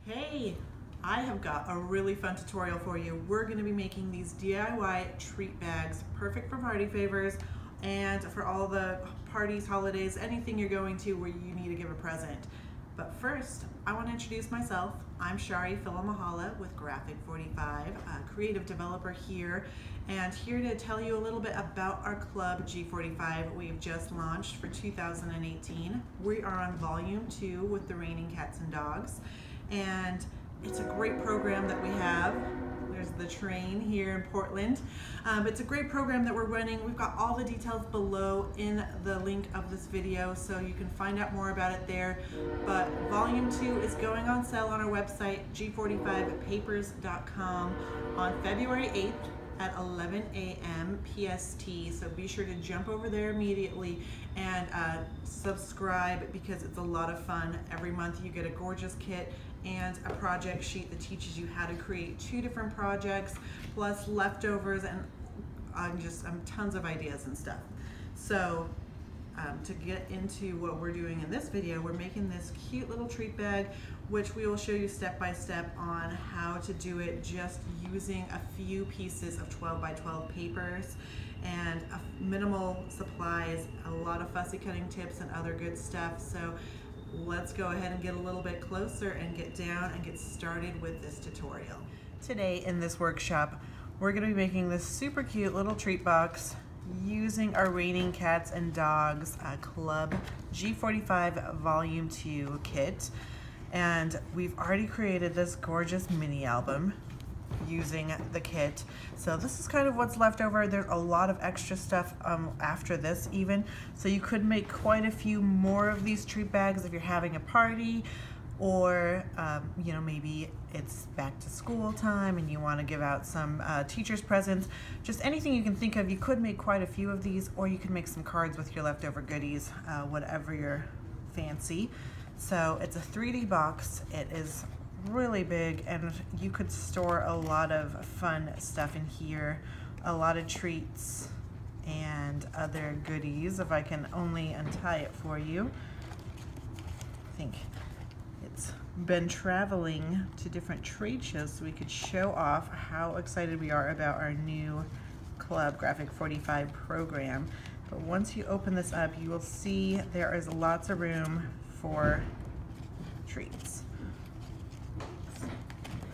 Hey, I have got a really fun tutorial for you. We're going to be making these DIY treat bags, perfect for party favors and for all the parties, holidays, anything you're going to where you need to give a present. But first, I want to introduce myself. I'm Charee Filimoehala with G45 Creative Developer here, and here to tell you a little bit about our club G45 we've just launched for 2018. We are on volume 2 with the Raining Cats and Dogs, and it's a great program that we have. There's the train here in Portland. It's a great program that we're running. We've got all the details below in the link of this video, so you can find out more about it there. But volume 2 is going on sale on our website, G45papers.com, on February 8th at 11 a.m. PST. So be sure to jump over there immediately and subscribe, because it's a lot of fun. Every month you get a gorgeous kit and a project sheet that teaches you how to create 2 different projects, plus leftovers and tons of ideas and stuff. So to get into what we're doing in this video, we're making this cute little treat bag, which we will show you step by step on how to do it, just using a few pieces of 12 by 12 papers and minimal supplies, a lot of fussy cutting tips and other good stuff. So let's go ahead and get a little bit closer and get down and get started with this tutorial. Today in this workshop, we're going to be making this super cute little treat box using our Raining Cats and Dogs Club G45 Volume 2 kit. And we've already created this gorgeous mini album using the kit. So this is kind of what's left over. There's a lot of extra stuff after this even. So you could make quite a few more of these treat bags if you're having a party, or you know, maybe it's back to school time and you want to give out some teacher's presents. Just anything you can think of. You could make quite a few of these, or you can make some cards with your leftover goodies, whatever your fancy. So it's a 3D box. It is really big, and you could store a lot of fun stuff in here, a lot of treats and other goodies. If I can only untie it for you. I think it's been traveling to different trade shows so we could show off how excited we are about our new Club Graphic 45 program. But once you open this up, you will see there is lots of room for treats.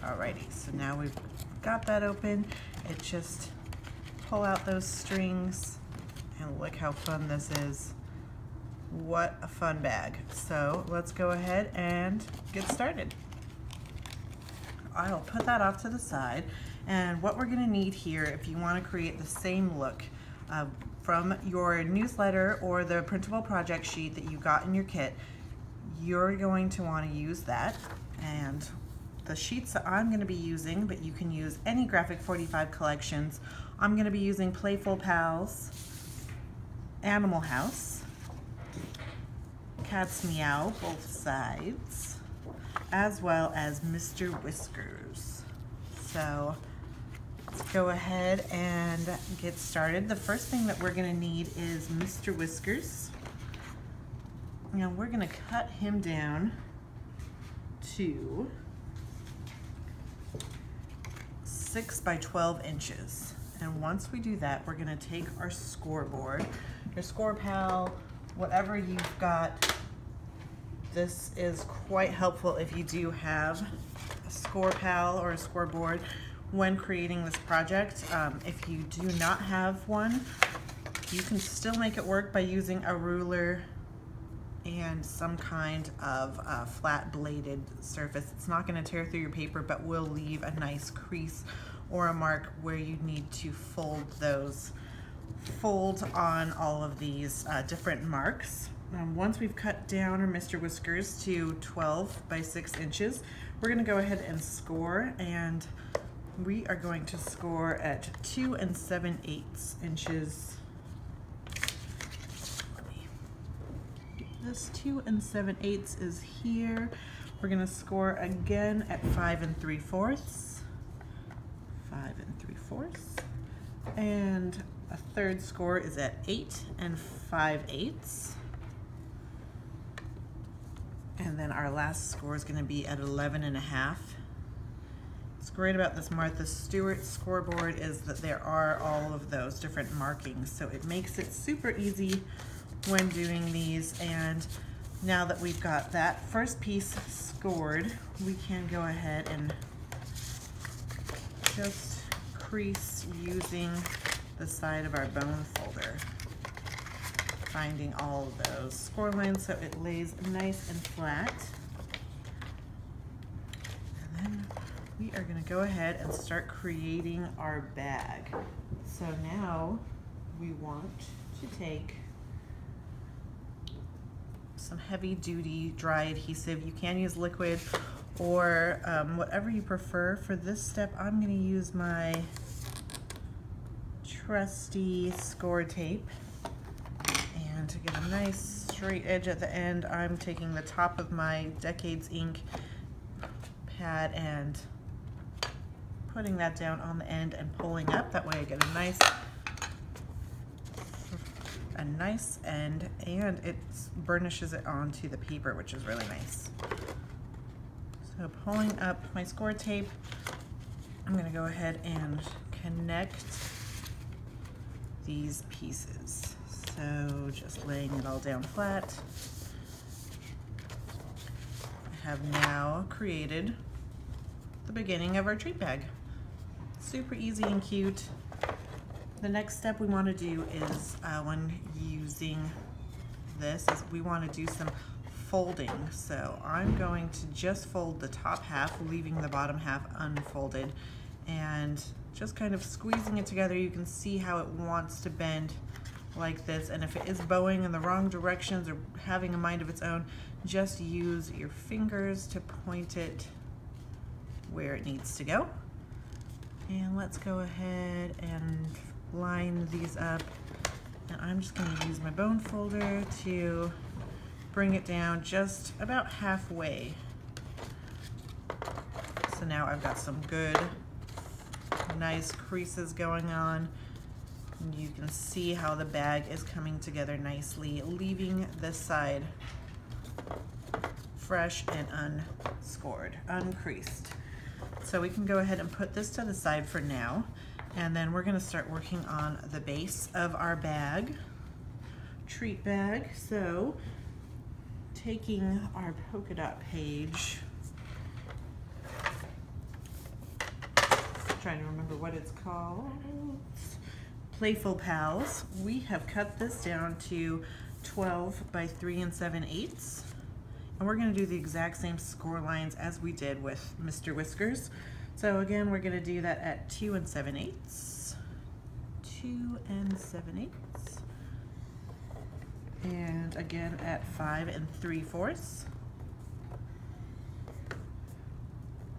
Alrighty, so now we've got that open. It just pull out those strings, and look how fun this is. What a fun bag. So let's go ahead and get started. I'll put that off to the side, and what we're going to need here, if you want to create the same look from your newsletter or the printable project sheet that you got in your kit, you're going to want to use that. And the sheets that I'm going to be using, but you can use any Graphic 45 collections, I'm going to be using Playful Pals, Animal House, Cat's Meow, both sides, as well as Mr. Whiskers. So let's go ahead and get started. The first thing that we're going to need is Mr. Whiskers. Now we're going to cut him down to 6 by 12 inches. And once we do that, we're going to take our scoreboard, your Score Pal, whatever you've got. This is quite helpful if you do have a Score Pal or a scoreboard when creating this project. If you do not have one, you can still make it work by using a ruler and some kind of flat bladed surface. It's not going to tear through your paper, but will leave a nice crease or a mark where you need to fold on all of these different marks. Once we've cut down our Mr. Whiskers to 12 by 6 inches, we're going to go ahead and score, and we are going to score at 2 7/8 inches. This 2 7/8 is here. We're going to score again at 5 3/4, 5 3/4, and a third score is at 8 5/8, then our last score is going to be at 11.5. What's great about this Martha Stewart scoreboard is that there are all of those different markings, so it makes it super easy when doing these. And now that we've got that first piece scored, we can go ahead and just crease using the side of our bone folder, finding all of those score lines so it lays nice and flat. And then we are going to go ahead and start creating our bag. So now we want to take some heavy duty dry adhesive. You can use liquid or whatever you prefer. For this step, I'm going to use my trusty score tape. And to get a nice straight edge at the end, I'm taking the top of my Decades ink pad and putting that down on the end and pulling up. That way I get a nice end, and it burnishes it onto the paper, which is really nice. So pulling up my score tape, I'm going to go ahead and connect these pieces. So just laying it all down flat. I have now created the beginning of our treat bag. Super easy and cute. The next step we want to do is when using this is we want to do some folding. So I'm going to just fold the top half, leaving the bottom half unfolded, and just kind of squeezing it together. You can see how it wants to bend like this, and if it is bowing in the wrong directions or having a mind of its own, just use your fingers to point it where it needs to go. And let's go ahead and line these up, and I'm just going to use my bone folder to bring it down just about halfway. So now I've got some good nice creases going on. And you can see how the bag is coming together nicely, leaving this side fresh and unscored, uncreased. So we can go ahead and put this to the side for now, and then we're going to start working on the base of our bag, treat bag. So taking our polka dot page, trying to remember what it's called, Playful Pals, we have cut this down to 12 by 3 7/8. And we're going to do the exact same score lines as we did with Mr. Whiskers. So again, we're going to do that at 2 7/8, 2 7/8, and again at 5 3/4,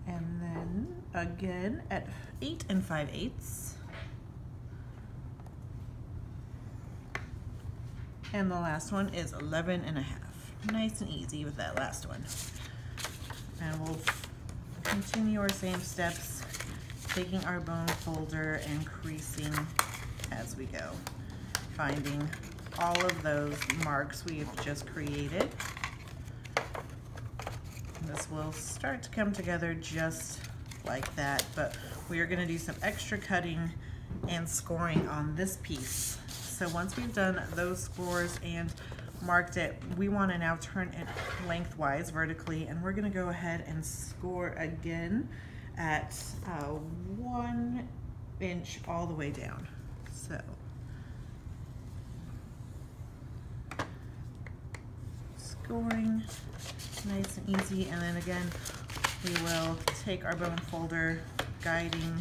and then again at 8 5/8, and the last one is 11.5. Nice and easy with that last one. And we'll continue our same steps, taking our bone folder and creasing as we go, finding all of those marks we have just created. This will start to come together just like that, but we are going to do some extra cutting and scoring on this piece. So once we've done those scores and marked it, we want to now turn it lengthwise vertically, and we're going to go ahead and score again at 1 inch all the way down. So scoring nice and easy, and then again we will take our bone folder, guiding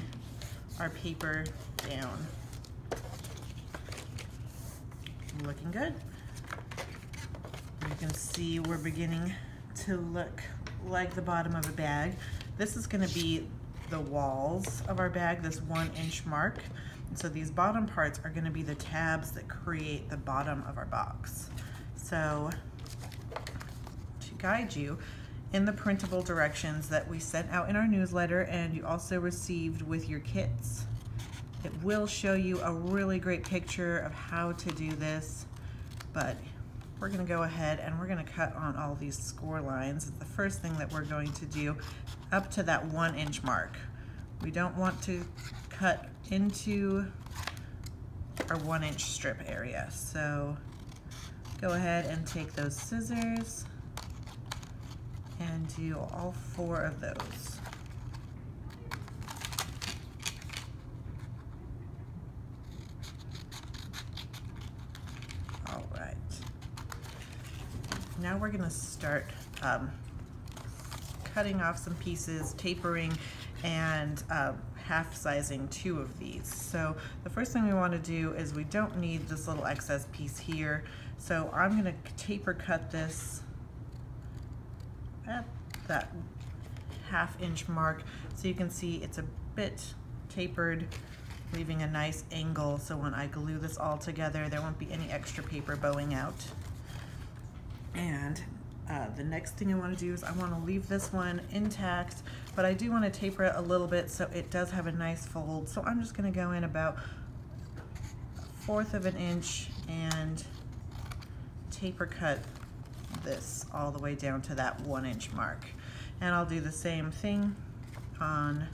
our paper down. Looking good. You can see we're beginning to look like the bottom of a bag. This is going to be the walls of our bag, this 1 inch mark. And so these bottom parts are going to be the tabs that create the bottom of our box. So to guide you in the printable directions that we sent out in our newsletter and you also received with your kits, it will show you a really great picture of how to do this, but we're going to go ahead and we're going to cut on all these score lines. The first thing that we're going to do up to that 1 inch mark. We don't want to cut into our 1 inch strip area. So go ahead and take those scissors and do all 4 of those. All right. Now we're going to start cutting off some pieces, tapering, and half sizing 2 of these. So the first thing we want to do is we don't need this little excess piece here. So I'm going to taper cut this at that 1/2 inch mark so you can see it's a bit tapered, leaving a nice angle so when I glue this all together there won't be any extra paper bowing out. And the next thing I want to do is I want to leave this one intact, but I do want to taper it a little bit so it does have a nice fold. So I'm just going to go in about 1/4 of an inch and taper cut this all the way down to that 1 inch mark. And I'll do the same thing on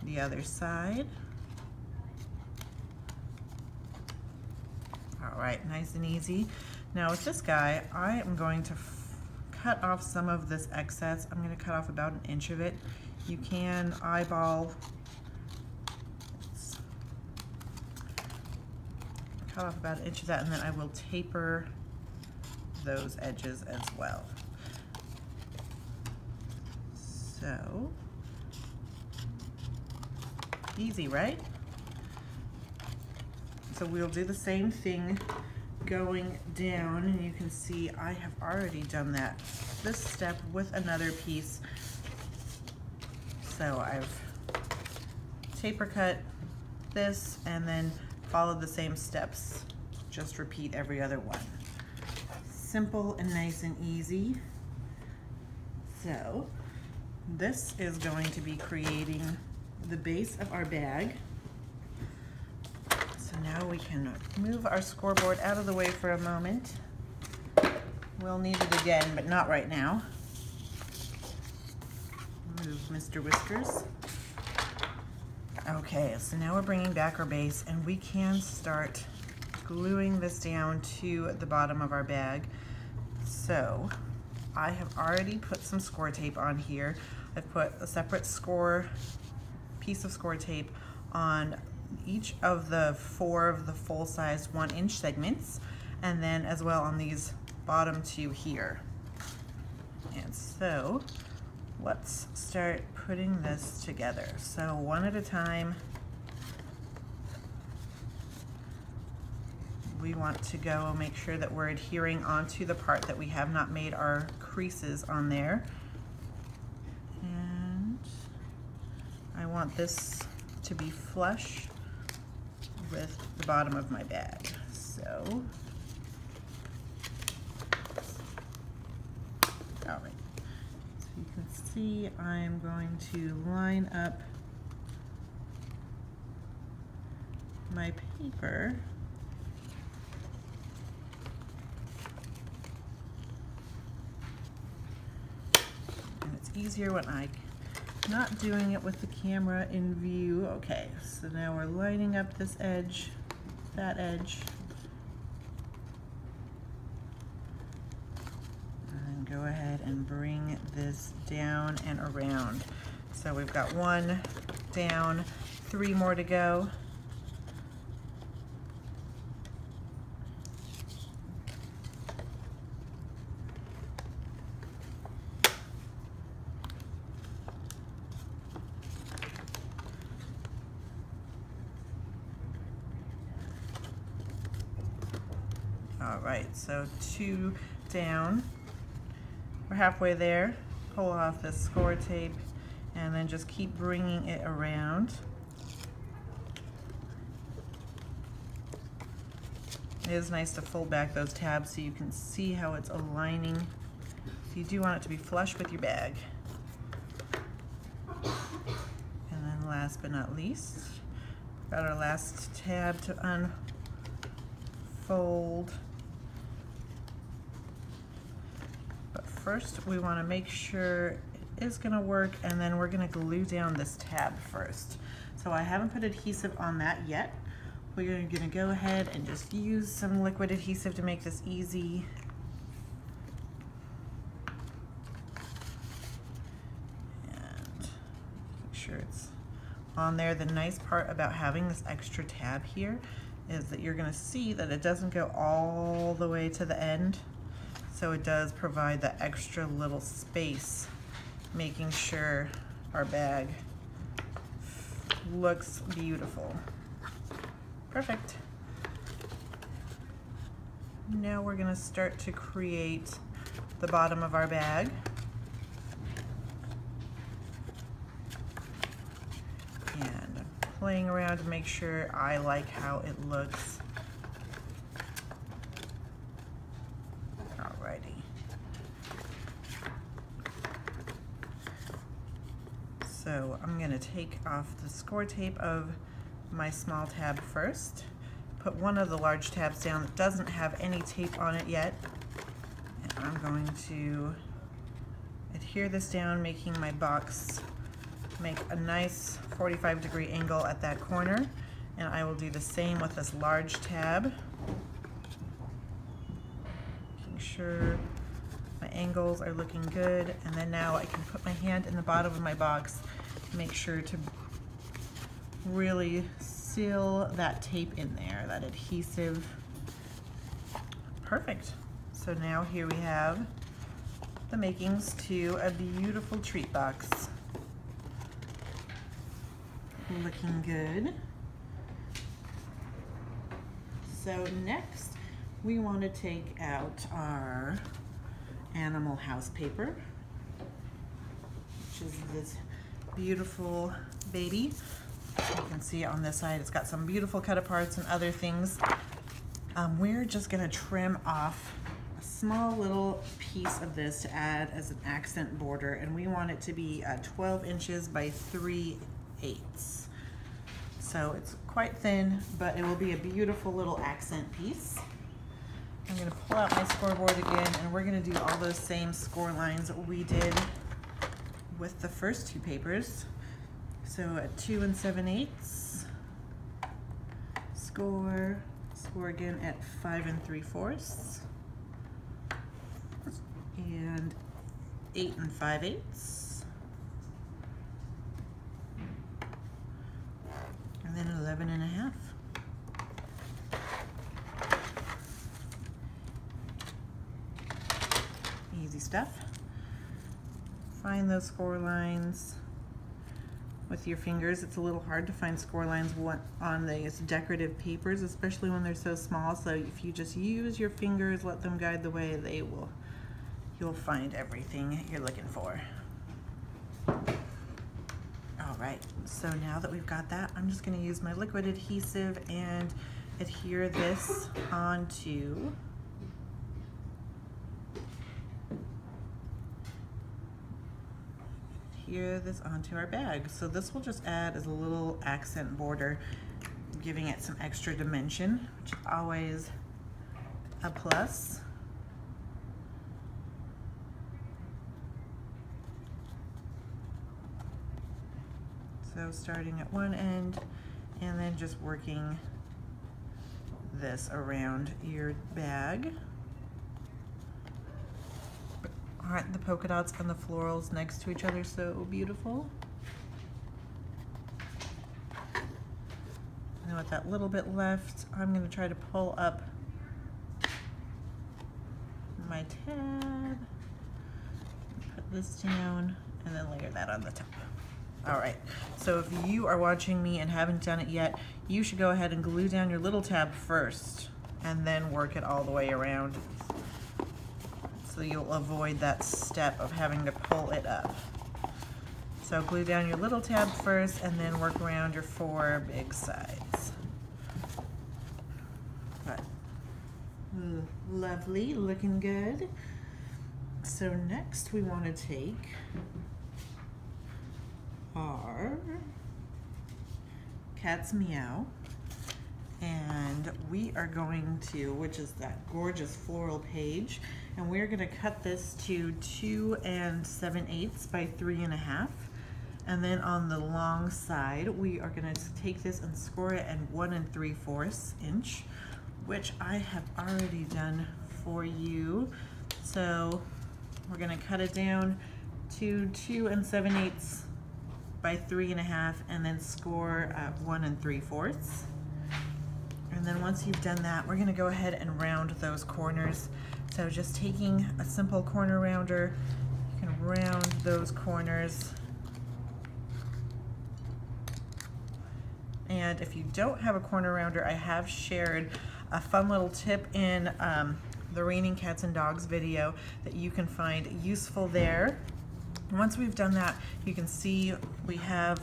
the other side. All right, nice and easy. Now with this guy, I am going to cut off some of this excess. I'm going to cut off about 1 inch of it. You can eyeball, cut off about 1 inch of that, and then I will taper those edges as well. So, easy, right? So we'll do the same thing going down, and you can see I have already done this step with another piece. So I've taper cut this and then followed the same steps. Just repeat every other one. Simple and nice and easy. So this is going to be creating the base of our bag. So now we can move our scoreboard out of the way for a moment. We'll need it again, but not right now. Move Mr. Whiskers. Okay, so now we're bringing back our base and we can start gluing this down to the bottom of our bag. So I have already put some score tape on here. I've put a separate piece of score tape on each of the 4 of the full-size 1 inch segments, and then as well on these bottom 2 here. And so let's start putting this together. So one at a time, we want to go make sure that we're adhering onto the part that we have not made our creases on there. And I want this to be flush with the bottom of my bag. So, all right. So you can see I'm going to line up my paper . Easier when I'm not doing it with the camera in view. Okay, so now we're lining up this edge, that edge, and then go ahead and bring this down and around. So we've got 1 down, 3 more to go. All right, so 2 down. We're halfway there. Pull off this score tape and then just keep bringing it around. It is nice to fold back those tabs so you can see how it's aligning. So you do want it to be flush with your bag. And then last but not least, got our last tab to unfold. first we want to make sure it is going to work, and then we're going to glue down this tab first. So I haven't put adhesive on that yet. We're going to go ahead and just use some liquid adhesive to make this easy. And make sure it's on there. The nice part about having this extra tab here is that you're going to see that it doesn't go all the way to the end. So it does provide that extra little space, making sure our bag looks beautiful. Perfect. Now we're going to start to create the bottom of our bag. And I'm playing around to make sure I like how it looks. Alrighty. So I'm going to take off the score tape of my small tab first. Put one of the large tabs down that doesn't have any tape on it yet. And I'm going to adhere this down, making my box make a nice 45-degree angle at that corner. And I will do the same with this large tab. Making sure my angles are looking good. And then now I can put my hand in the bottom of my box, make sure to really seal that tape in there, that adhesive. Perfect. So now here we have the makings to a beautiful treat box. Looking good. So next we want to take out our animal house paper, which is this beautiful baby. You can see on this side it's got some beautiful cut aparts and other things. We're just going to trim off a small little piece of this to add as an accent border, and we want it to be 12 inches by 3/8. So it's quite thin, but it will be a beautiful little accent piece. I'm going to pull out my scoreboard again, and we're going to do all those same score lines that we did with the first two papers. So at 2 7/8, score again at 5 3/4, and 8 5/8, and then 11 1/2. Easy stuff. Find those score lines with your fingers. It's a little hard to find score lines on these decorative papers, especially when they're so small. So if you just use your fingers, let them guide the way, you'll find everything you're looking for. All right, so now that we've got that, I'm just going to use my liquid adhesive and adhere this onto our bag. So this will just add as a little accent border, giving it some extra dimension, which is always a plus. So starting at one end and then just working this around your bag. Aren't the polka dots and the florals next to each other so beautiful? And with that little bit left, I'm going to try to pull up my tab, put this down, and then layer that on the top. All right, so if you are watching me and haven't done it yet, you should go ahead and glue down your little tab first and then work it all the way around, so you'll avoid that step of having to pull it up. So glue down your little tab first and then work around your 4 big sides. But, lovely, looking good. So next we want to take our cat's meow, And we are going to, which is that gorgeous floral page, and we're going to cut this to 2 7/8 by 3.5. And then on the long side, we are going to take this and score it at 1 3/4 inch, which I have already done for you. So we're going to cut it down to 2 7/8 by 3.5, and then score at 1 3/4. And then once you've done that, we're going to go ahead and round those corners. So just taking a simple corner rounder, you can round those corners. And if you don't have a corner rounder, I have shared a fun little tip in the Raining Cats and Dogs video that you can find useful there. Once we've done that, you can see we have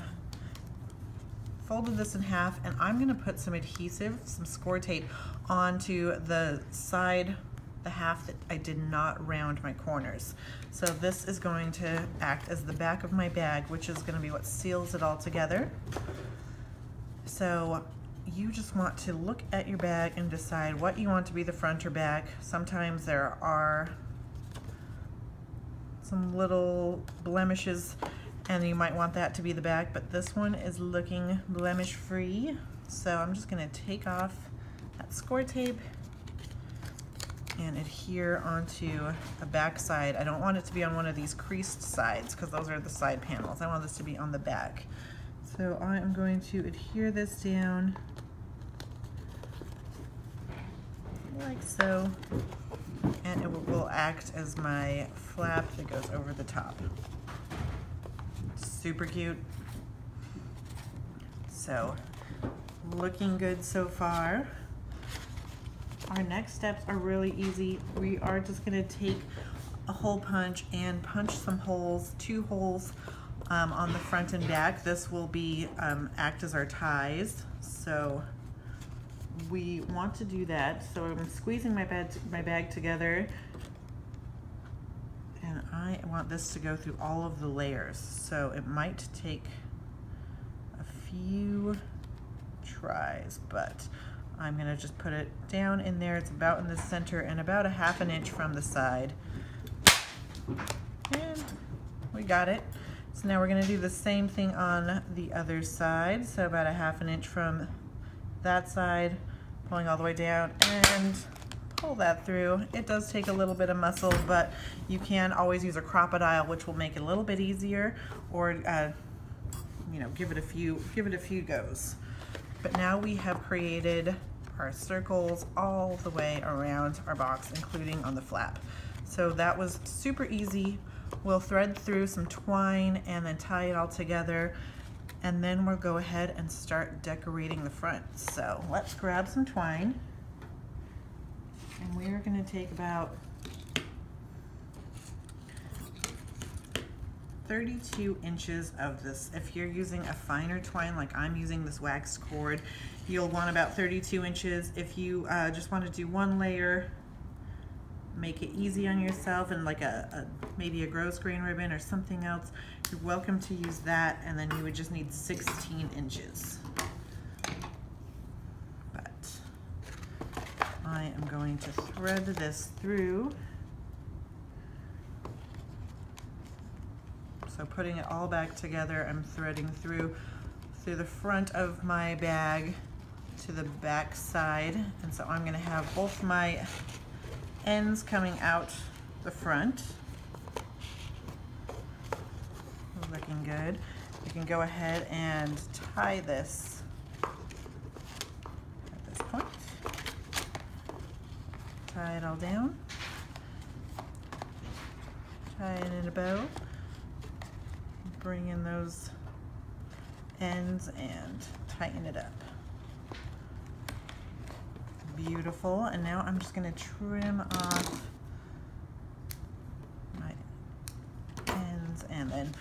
folded this in half, and I'm going to put some adhesive, some score tape, onto the side, the half that I did not round my corners. So this is going to act as the back of my bag, which is going to be what seals it all together. So you just want to look at your bag and decide what you want to be the front or back. Sometimes there are some little blemishes and you might want that to be the back, but this one is looking blemish free. So I'm just going to take off that score tape and adhere onto a back side. I don't want it to be on one of these creased sides because those are the side panels. I want this to be on the back. So I am going to adhere this down like so, and it will act as my flap that goes over the top. Super cute. So looking good so far. Our next steps are really easy. We are just going to take a hole punch and punch some holes, 2 holes on the front and back. This will be act as our ties. So we want to do that. So I'm squeezing my bag together, and I want this to go through all of the layers. So it might take a few tries, but I'm gonna just put it down in there. It's about in the center and about a 1/2 inch from the side. And we got it. So now we're gonna do the same thing on the other side. So about a 1/2 inch from that side, pulling all the way down and pull that through. It does take a little bit of muscle, but you can always use a crocodile, which will make it a little bit easier, or you know, give it a few goes. But now we have created our circles all the way around our box, including on the flap. So that was super easy. We'll thread through some twine and then tie it all together, and then we'll go ahead and start decorating the front. So let's grab some twine, and we're going to take about 32 inches of this. If you're using a finer twine, like I'm using this waxed cord, you'll want about 32 inches. If you just want to do 1 layer, make it easy on yourself, and like maybe a gross grain ribbon or something else, you're welcome to use that, and then you would just need 16 inches. But I am going to thread this through. So putting it all back together, I'm threading through the front of my bag to the back side. And so I'm gonna have both my ends coming out the front. Looking good. You can go ahead and tie this at this point. Tie it all down. Tie it in a bow. Bring in those ends and tighten it up. Beautiful. And now I'm just going to trim off my ends, and then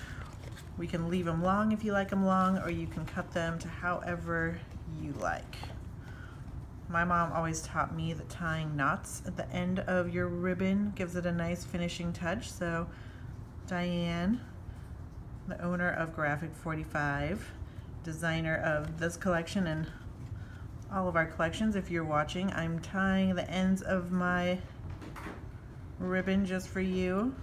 we can leave them long if you like them long, or you can cut them to however you like. My mom always taught me that tying knots at the end of your ribbon gives it a nice finishing touch. So Diane, the owner of G45, designer of this collection and all of our collections. If you're watching, I'm tying the ends of my ribbon just for you.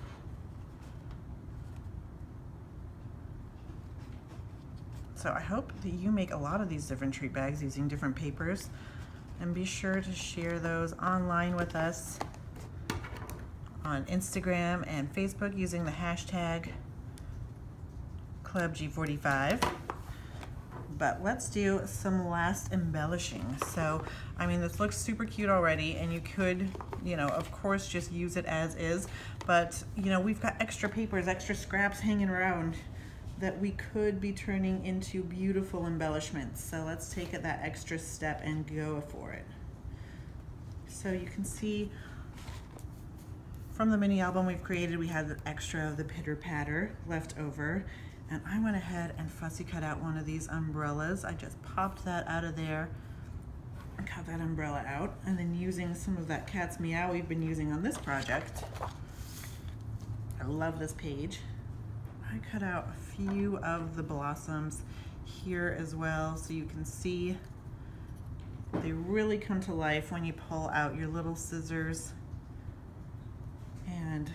So I hope that you make a lot of these different treat bags using different papers, and be sure to share those online with us on Instagram and Facebook using the hashtag Club G45. But let's do some last embellishing. So, I mean, this looks super cute already, and you could, you know, of course, just use it as is, but, you know, we've got extra papers, extra scraps hanging around that we could be turning into beautiful embellishments. So let's take it that extra step and go for it. So you can see from the mini album we've created, we had extra of the pitter patter left over. And I went ahead and fussy cut out one of these umbrellas. I just popped that out of there and cut that umbrella out. And then using some of that cat's meow we've been using on this project. I love this page. I cut out a few of the blossoms here as well, so you can see they really come to life when you pull out your little scissors and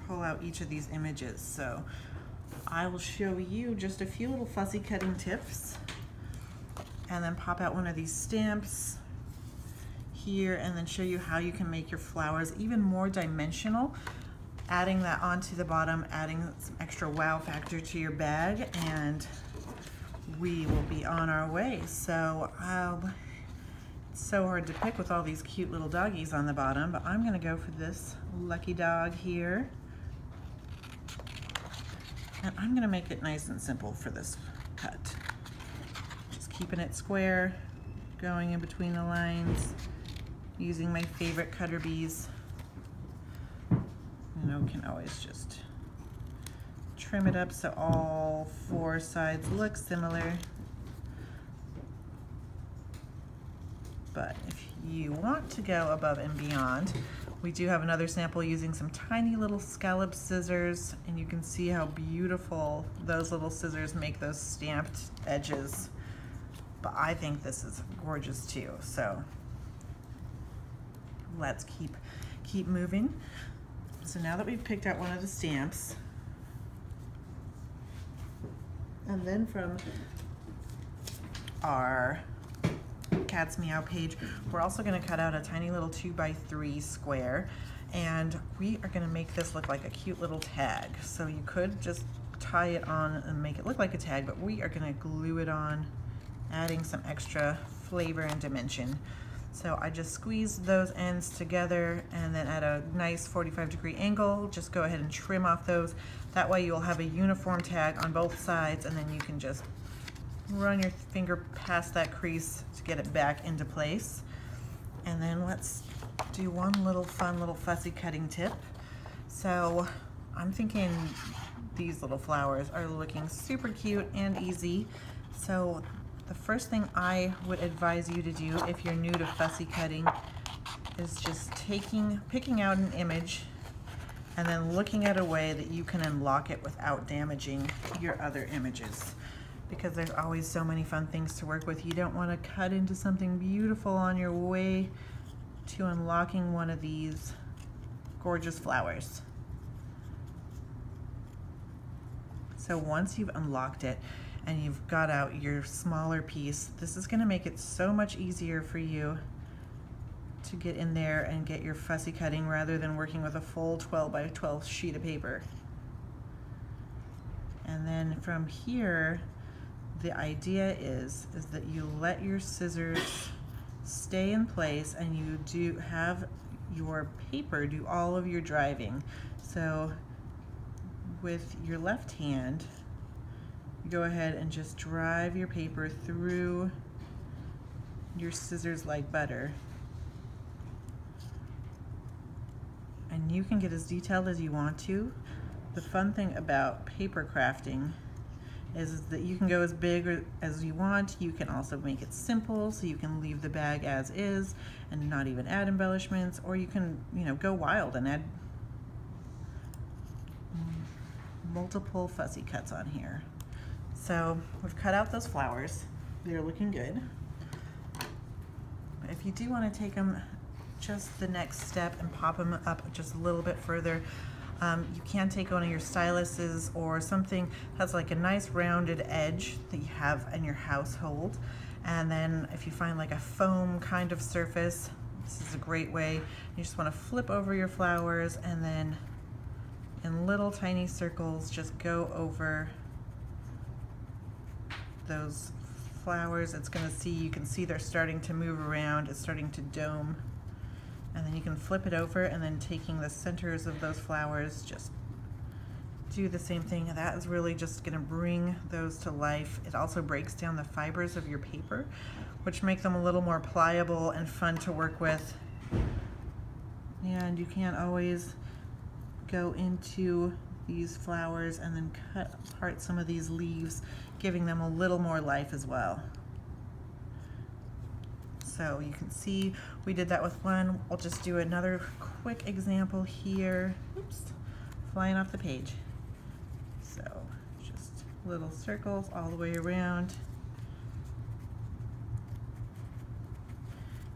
pull out each of these images. So I will show you just a few little fussy cutting tips, and then pop out one of these stamps here, and then show you how you can make your flowers even more dimensional, adding that onto the bottom, adding some extra wow factor to your bag, and we will be on our way. So it's so hard to pick with all these cute little doggies on the bottom, but I'm gonna go for this lucky dog here. And I'm gonna make it nice and simple for this cut. Just keeping it square, going in between the lines, using my favorite cutter bees. You know, can always just trim it up so all four sides look similar. But if you want to go above and beyond, we do have another sample using some tiny little scallop scissors, and you can see how beautiful those little scissors make those stamped edges. But I think this is gorgeous too. So let's keep moving. So now that we've picked out one of the stamps, and then from our Cat's Meow page, we're also going to cut out a tiny little 2x3 square, and we are going to make this look like a cute little tag. So you could just tie it on and make it look like a tag, but we are going to glue it on, adding some extra flavor and dimension. So I just squeezed those ends together, and then at a nice 45-degree angle, just go ahead and trim off those. That way you'll have a uniform tag on both sides, and then you can just run your finger past that crease to get it back into place. And then let's do one little fun little fussy cutting tip. So I'm thinking these little flowers are looking super cute and easy. So the first thing I would advise you to do if you're new to fussy cutting is just picking out an image and then looking at a way that you can unlock it without damaging your other images, because there's always so many fun things to work with. You don't want to cut into something beautiful on your way to unlocking one of these gorgeous flowers. So once you've unlocked it and you've got out your smaller piece, this is going to make it so much easier for you to get in there and get your fussy cutting rather than working with a full 12x12 sheet of paper. And then from here, the idea is that you let your scissors stay in place and you do have your paper do all of your driving. So with your left hand, you go ahead and just drive your paper through your scissors like butter. And you can get as detailed as you want to. The fun thing about paper crafting is that you can go as big or as you want. You can also make it simple, so you can leave the bag as is and not even add embellishments, or you can, you know, go wild and add multiple fussy cuts on here. So we've cut out those flowers. They're looking good. if you do want to take them just the next step and pop them up just a little bit further, you can take one of your styluses or something that's like a nice rounded edge that you have in your household. And then if you find like a foam kind of surface, this is a great way. You just want to flip over your flowers and then in little tiny circles just go over those flowers. It's going to see, you can see they're starting to move around, it's starting to dome. And then you can flip it over and then taking the centers of those flowers, just do the same thing. That is really just going to bring those to life. It also breaks down the fibers of your paper, which make them a little more pliable and fun to work with. And you can't always go into these flowers and then cut apart some of these leaves, giving them a little more life as well. So you can see we did that with one. We'll just do another quick example here. Oops, flying off the page. So just little circles all the way around.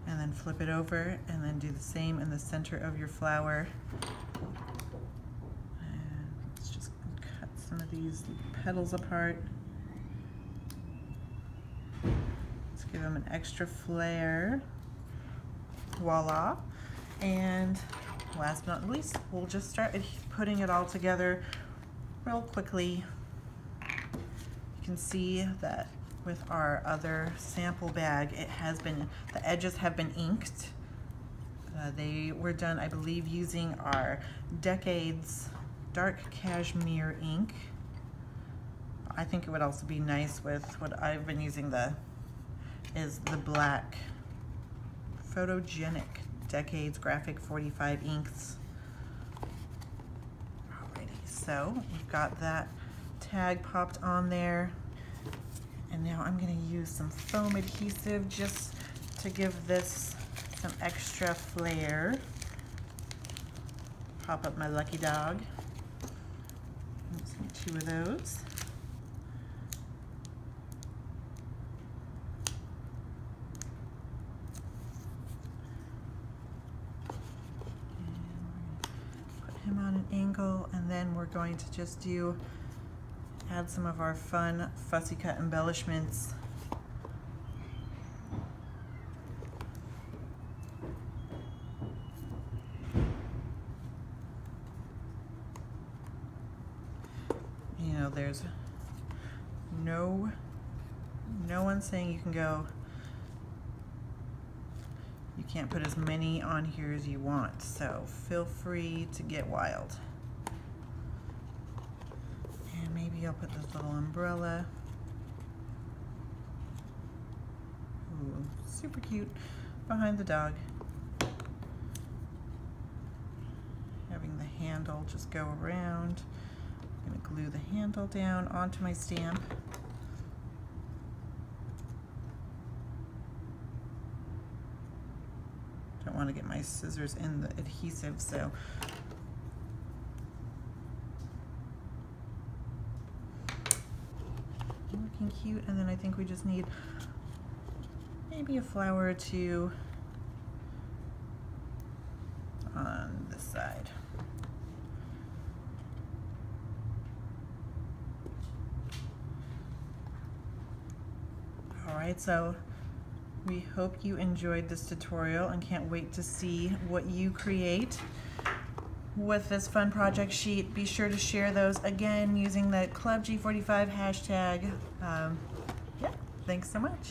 And then flip it over and then do the same in the center of your flower. And let's just cut some of these petals apart. Give them an extra flare. Voila. And last but not least, we'll just start putting it all together real quickly. You can see that with our other sample bag, it has been, the edges have been inked. They were done, I believe, using our Decades Dark Cashmere ink. I think it would also be nice with what I've been using, is the black photogenic Decades Graphic 45 inks. Alrighty, so we've got that tag popped on there, and now I'm going to use some foam adhesive just to give this some extra flair. Pop up my lucky dog. Let's get 2 of those. Him on an angle, and then we're going to just add some of our fun fussy cut embellishments. You know, there's no one saying you can go, you can't put as many on here as you want, so feel free to get wild. And maybe I'll put this little umbrella. Ooh, super cute, behind the dog. Having the handle just go around. I'm gonna glue the handle down onto my stamp. Don't want to get my scissors in the adhesive, so looking cute. And then I think we just need maybe a flower or 2 on this side. All right, so we hope you enjoyed this tutorial and can't wait to see what you create with this fun project sheet. Be sure to share those again using the Club G45 hashtag. Yeah, thanks so much.